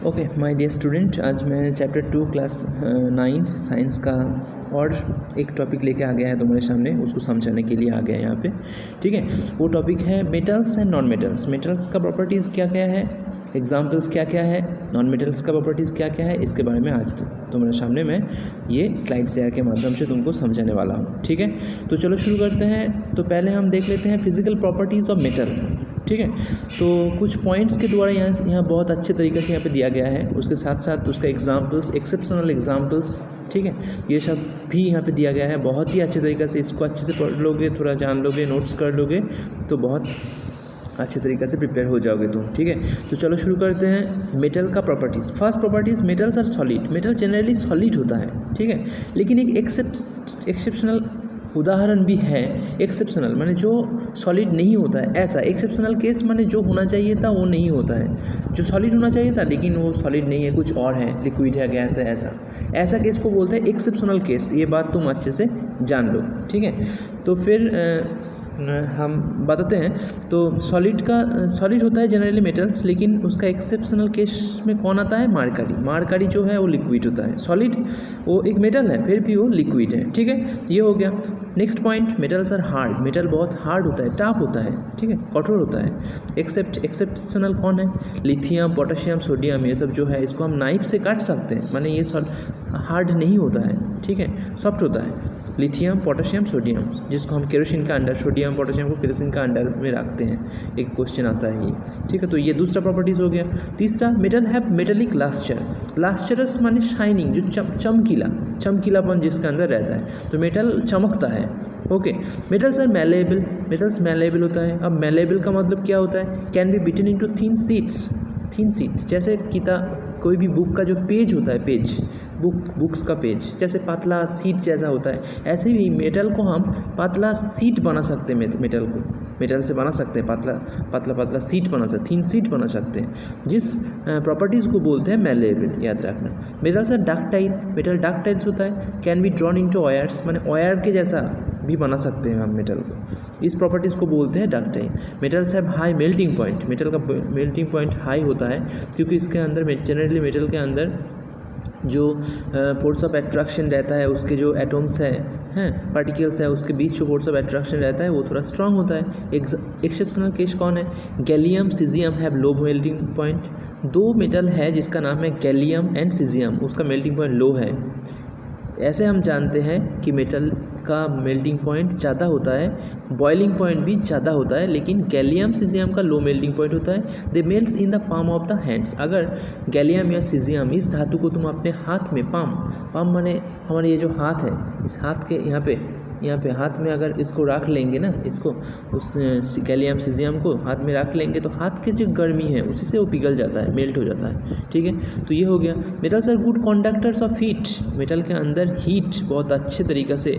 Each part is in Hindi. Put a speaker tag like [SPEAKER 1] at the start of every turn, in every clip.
[SPEAKER 1] ओके माय डियर स्टूडेंट, आज मैं चैप्टर 2 क्लास 9 साइंस का और एक टॉपिक लेके आ गया है तुम्हारे सामने, उसको समझाने के लिए आ गया है यहाँ पे। ठीक है, वो टॉपिक है metals and non metals. Metals का प्रॉपर्टीज़ क्या क्या है, एग्जाम्पल्स क्या क्या है, नॉन मेटल्स का प्रॉपर्टीज़ क्या क्या है, इसके बारे में आज तुम्हारे सामने मैं ये स्लाइड शेयर के माध्यम से तुमको समझाने वाला हूँ। ठीक है, तो चलो शुरू करते हैं। तो पहले हम देख लेते हैं फिजिकल प्रॉपर्टीज़ ऑफ मेटल। ठीक है, तो कुछ पॉइंट्स के द्वारा यहाँ बहुत अच्छे तरीके से यहाँ पे दिया गया है, उसके साथ साथ उसका एग्जाम्पल्स, एक्सेप्शनल एग्जाम्पल्स, ठीक है, ये सब भी यहाँ पे दिया गया है। बहुत ही अच्छे तरीके से इसको अच्छे से पढ़ लोगे, थोड़ा जान लोगे, नोट्स कर लोगे तो बहुत अच्छे तरीके से प्रिपेयर हो जाओगे तुम। ठीक है, तो चलो शुरू करते हैं। मेटल का properties. First properties, metals are solid. Metal generally solid होता है, ठीक है, लेकिन एक एक्सेप्शनल उदाहरण भी है। एक्सेप्शनल माने जो सॉलिड नहीं होता है, ऐसा एक्सेप्शनल केस माने जो होना चाहिए था वो नहीं होता है, जो सॉलिड होना चाहिए था लेकिन वो सॉलिड नहीं है, कुछ और है, लिक्विड है, गैस है, ऐसा केस को बोलते हैं एक्सेप्शनल केस। ये बात तुम अच्छे से जान लो। ठीक है, तो फिर हम बताते हैं। तो सॉलिड होता है जनरली मेटल्स, लेकिन उसका एक्सेप्शनल केस में कौन आता है, मार्करी जो है वो लिक्विड होता है। सॉलिड वो एक मेटल है फिर भी वो लिक्विड है। ठीक है, ये हो गया। Next point, metals are hard. Metal बहुत हार्ड होता है, टफ होता है, ठीक है, कठोर होता है। एक्सेप्शनल कौन है, लिथियम, पोटेशियम, सोडियम, ये सब जो है इसको हम नाइफ से काट सकते हैं, माने ये हार्ड नहीं होता है, ठीक है, सॉफ्ट होता है। लिथियम, पोटेशियम, सोडियम, जिसको हम केरोसिन का अंडर, सोडियम पोटेशियम को केरोसिन का अंडर में रखते हैं, एक क्वेश्चन आता है ये। ठीक है, तो ये दूसरा प्रॉपर्टीज़ हो गया। तीसरा, मेटल हैव मेटेलिक लास्चर। लास्चरस माने शाइनिंग, जो चमकीलापन जिसके अंदर रहता है, तो मेटल चमकता है। Okay, metals are malleable. Metals malleable होता है। अब मैलेबल का मतलब क्या होता है, can be beaten into thin sheets, जैसे कोई भी बुक का जो पेज होता है, बुक्स का पेज जैसे पतला सीट जैसा होता है, ऐसे ही मेटल को हम पतला सीट बना सकते हैं। मेटल से बना सकते हैं, पतला सीट बना सकते, थिन सीट बना सकते हैं, जिस प्रॉपर्टीज़ को बोलते हैं मैलेबल, याद रखना। Metals are ductile. Metal ductiles होता है, can be drawn into wires, माने वायर के जैसा भी बना सकते हैं हम मेटल को, इस प्रॉपर्टीज़ को बोलते हैं ductile. Metals have high melting point. Metal का मेल्टिंग पॉइंट हाई होता है क्योंकि इसके अंदर जनरली मेटल के अंदर जो फोर्स ऑफ एट्रैक्शन रहता है, उसके जो एटम्स हैं पार्टिकल्स है, उसके बीच जो फोर्स ऑफ एट्रैक्शन रहता है वो थोड़ा स्ट्रांग होता है। एक्सेप्शनल केस कौन है, gallium, caesium have low melting point. दो मेटल है जिसका नाम है गैलियम एंड सीजियम, उसका मेल्टिंग पॉइंट लो है। ऐसे हम जानते हैं कि मेटल का मेल्टिंग पॉइंट ज़्यादा होता है, बॉइलिंग पॉइंट भी ज़्यादा होता है, लेकिन गैलियम सीजियम का लो मेल्टिंग पॉइंट होता है। They melts in the palm of the hands. अगर गैलियम या सीजियम इस धातु को तुम अपने हाथ में, पाम माने हमारे ये जो हाथ है, इस हाथ के यहाँ पे हाथ में अगर इसको रख लेंगे ना, इसको उस गैलियम सीजियम को हाथ में रख लेंगे तो हाथ की जो गर्मी है उसी से वो पिघल जाता है, मेल्ट हो जाता है। ठीक है, तो ये हो गया। Metals are good conductors of heat. Metal के अंदर हीट बहुत अच्छे तरीके से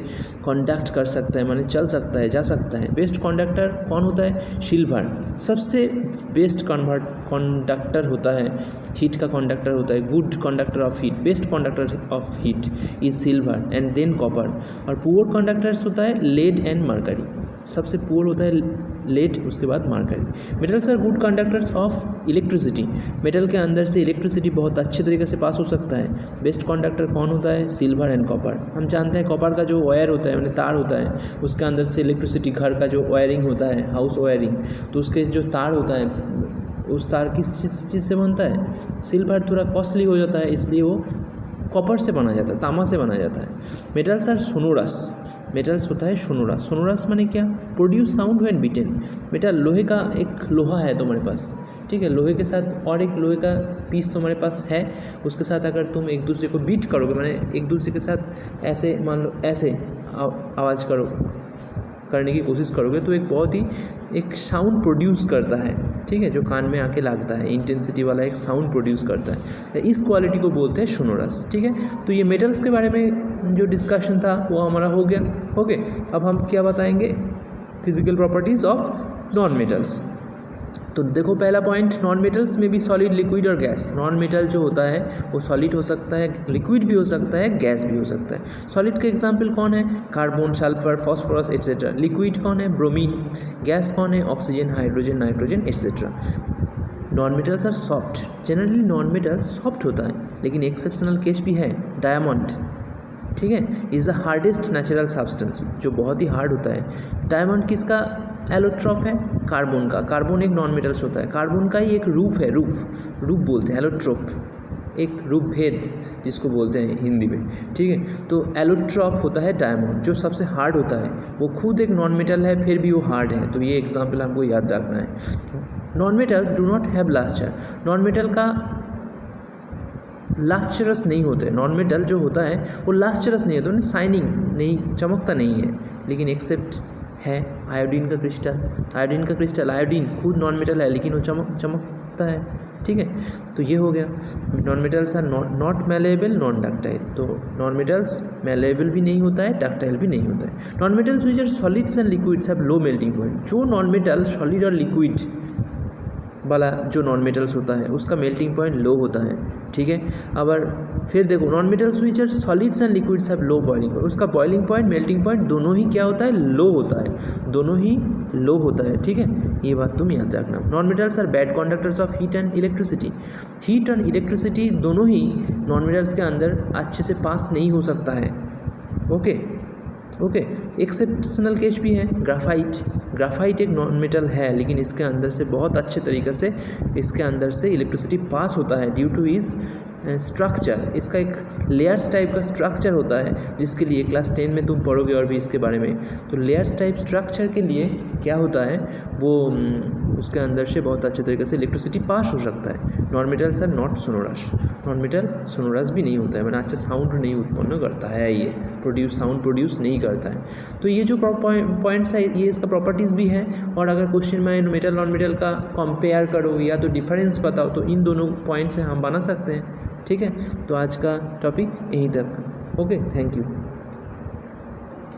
[SPEAKER 1] कंडक्ट कर सकता है, माने चल सकता है, जा सकता है। बेस्ट कंडक्टर कौन होता है, सिल्वर सबसे बेस्ट कंडक्टर होता है, हीट का कंडक्टर होता है। Good conductor of heat, best conductor of heat is silver and then copper. और पुअर कंडक्टर्स होता है लेड एंड मरकरी, सबसे पुअर होता है लेड, उसके बाद mercury. Metals are good conductors of electricity. Metal के अंदर से इलेक्ट्रिसिटी बहुत अच्छे तरीके से पास हो सकता है। बेस्ट कंडक्टर कौन होता है, सिल्वर एंड कॉपर। हम जानते हैं कॉपर का जो वायर होता है, मैंने तार होता है, उसके अंदर से इलेक्ट्रिसिटी, घर का जो वायरिंग होता है, हाउस वायरिंग, तो उसके जो तार होता है, उस तार किस चीज़ से बनता है, सिल्वर थोड़ा कॉस्टली हो जाता है, इसलिए वो कॉपर से बना जाता है, तांबा से बना जाता है। Metals are sonorous. मेटल्स होता है सोनोरस। सोनोरस माने क्या, produce sound when beaten. Metal लोहे का एक लोहा है तुम्हारे पास, ठीक है, लोहे के साथ और एक लोहे का पीस तुम्हारे पास है, उसके साथ अगर तुम एक दूसरे को बीट करोगे, माने एक दूसरे के साथ ऐसे मान लो ऐसे आवाज़ करने की कोशिश करोगे तो एक बहुत ही एक साउंड प्रोड्यूस करता है, ठीक है, जो कान में आके लगता है, इंटेंसिटी वाला एक साउंड प्रोड्यूस करता है। इस क्वालिटी को बोलते हैं सोनोरस। ठीक है, तो ये मेटल्स के बारे में जो डिस्कशन था वो हमारा हो गया। ओके, अब हम क्या बताएंगे, physical properties of non metals. तो देखो पहला पॉइंट, नॉन मेटल्स में भी सॉलिड, लिक्विड और गैस। नॉन मेटल जो होता है वो सॉलिड हो सकता है, लिक्विड भी हो सकता है, गैस भी हो सकता है। सॉलिड के एग्जांपल कौन है, carbon, sulphur, phosphorus etcetera. Liquid कौन है, ब्रोमीन। गैस कौन है, oxygen, hydrogen, nitrogen etcetera. Non metals are soft, generally non metal soft होता है, लेकिन एक्सेप्शनल केस भी है, डायमंड, ठीक है, is the hardest natural substance, जो बहुत ही हार्ड होता है। डायमंड किसका एलोट्रॉफ है? कार्बन का। कार्बन एक नॉन मेटल्स होता है, कार्बन का ही एक रूफ है, रूफ बोलते हैं एलोट्रोप, एक रूप भेद जिसको बोलते हैं हिंदी में, ठीक है। तो एलोट्रॉप होता है डायमंड, जो सबसे हार्ड होता है, वो खुद एक नॉन मेटल है, फिर भी वो हार्ड है। तो ये एग्जाम्पल हमको याद रखना है। Non metals do not have Lester, non metal का लास्टरस नहीं होते, नॉन मेटल जो होता है वो लास्टरस नहीं होता, शाइनिंग नहीं, चमकता नहीं है, लेकिन एक्सेप्ट है आयोडीन का क्रिस्टल। आयोडीन का क्रिस्टल, आयोडीन खुद नॉन मेटल है, लेकिन वो चमकता है, ठीक है। तो ये हो गया, non metals are not malleable non ductile. तो नॉन मेटल्स मेलेबल भी नहीं होता है, डक्टाइल भी नहीं होता है। Non metals which are solids and liquids have low melting point, जो नॉन मेटल सॉलिड और लिक्विड वाला जो नॉन मेटल्स होता है उसका मेल्टिंग पॉइंट लो होता है, ठीक है। अब फिर देखो non metals which are solids and liquids have low boiling point, उसका बॉइलिंग पॉइंट मेल्टिंग पॉइंट दोनों ही क्या होता है? लो होता है, दोनों ही लो होता है, ठीक है। ये बात तुम याद रखना। Non metals are bad conductors of heat and electricity, heat and electricity दोनों ही नॉन मेटल्स के अंदर अच्छे से पास नहीं हो सकता है, ओके। एक्सेप्शनल केस भी है, ग्राफाइट। ग्राफाइट एक नॉन मेटल है, लेकिन इसके अंदर से बहुत अच्छे तरीके से इसके अंदर से इलेक्ट्रिसिटी पास होता है ड्यू टू इज स्ट्रक्चर। इसका एक लेयर्स टाइप का स्ट्रक्चर होता है, जिसके लिए क्लास 10 में तुम पढ़ोगे और भी इसके बारे में। तो लेयर्स टाइप स्ट्रक्चर के लिए क्या होता है, वो उसके अंदर से बहुत अच्छे तरीके से इलेक्ट्रिसिटी पास हो सकता है। Non metals are not sonorous, non metal sonorous भी नहीं होता है, मैंने अच्छा साउंड नहीं उत्पन्न करता है, ये साउंड प्रोड्यूस नहीं करता है। तो ये जो पॉइंट्स है ये इसका प्रॉपर्टीज़ भी है। और अगर क्वेश्चन में मेटल नॉन मेटल का कंपेयर करो या तो डिफरेंस बताओ, तो इन दोनों पॉइंट से हम बना सकते हैं, ठीक है। तो आज का टॉपिक यहीं तक, ओके, थैंक यू।